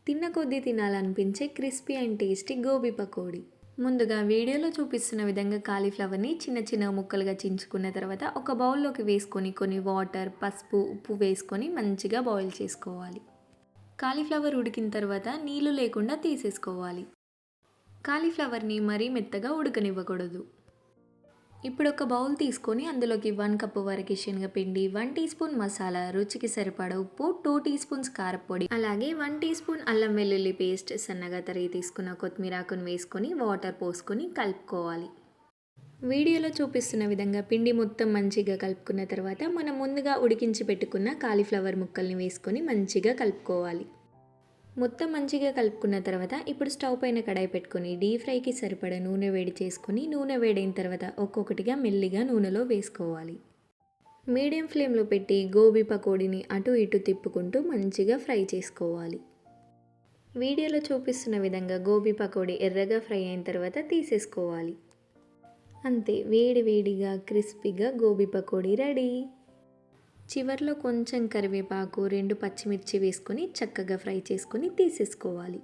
తిన్న కొద్దీ తినాలనిపించే crispy and tasty gobi pakodi. ముందుగా వీడియోలో చూపిస్తున్న విధంగా కాలీఫ్లవర్ని చిన్న చిన్న ముక్కలుగా చించుకున్న తర్వాత ఒక బౌల్లోకి వేసుకొని కొన్ని వాటర్, పసుపు, ఉప్పు వేసుకొని మంచిగా బాయిల్ చేసుకోవాలి. కాలీఫ్లవర్ ఉడికిన తర్వాత నీళ్లు లేకుండా తీసేసుకోవాలి. కాలీఫ్లవర్ని మరీ మెత్తగా ఉడకనివ్వకూడదు. ఇప్పుడు ఒక బౌల్ తీసుకొని అందులోకి 1 కప్పు వరకు శనగపిండి, 1 టీ స్పూన్ మసాలా, రుచికి సరిపడా ఉప్పు, 2 టీ స్పూన్స్ కారపొడి, అలాగే 1 టీ స్పూన్ అల్లం వెల్లుల్లి పేస్ట్, సన్నగా తరిగి తీసుకున్న కొత్తిమీర ఆకును వేసుకొని వాటర్ పోసుకొని కలుపుకోవాలి. వీడియోలో చూపిస్తున్న విధంగా పిండి మొత్తం మంచిగా కలుపుకున్న తర్వాత మనం ముందుగా ఉడికించి పెట్టుకున్న కాలీఫ్లవర్ ముక్కల్ని వేసుకొని మంచిగా కలుపుకోవాలి. మొత్తం మంచిగా కలుపుకున్న తర్వాత ఇప్పుడు స్టవ్ పైన కడాయి పెట్టుకొని డీప్ ఫ్రైకి సరిపడా నూనె వేడి చేసుకొని నూనె వేడైన తర్వాత ఒక్కొక్కటిగా మెల్లిగా నూనెలో వేసుకోవాలి. మీడియం ఫ్లేమ్లో పెట్టి గోబీ పకోడీని అటు ఇటు తిప్పుకుంటూ మంచిగా ఫ్రై చేసుకోవాలి. వీడియోలో చూపిస్తున్న విధంగా గోబీ పకోడీ ఎర్రగా ఫ్రై అయిన తర్వాత తీసేసుకోవాలి. అంతే, వేడి వేడిగా క్రిస్పీగా గోబీ పకోడీ రెడీ. చివర్లో కొంచెం కరివేపాకు, 2 పచ్చిమిర్చి వేసుకొని చక్కగా ఫ్రై చేసుకొని తీసేసుకోవాలి.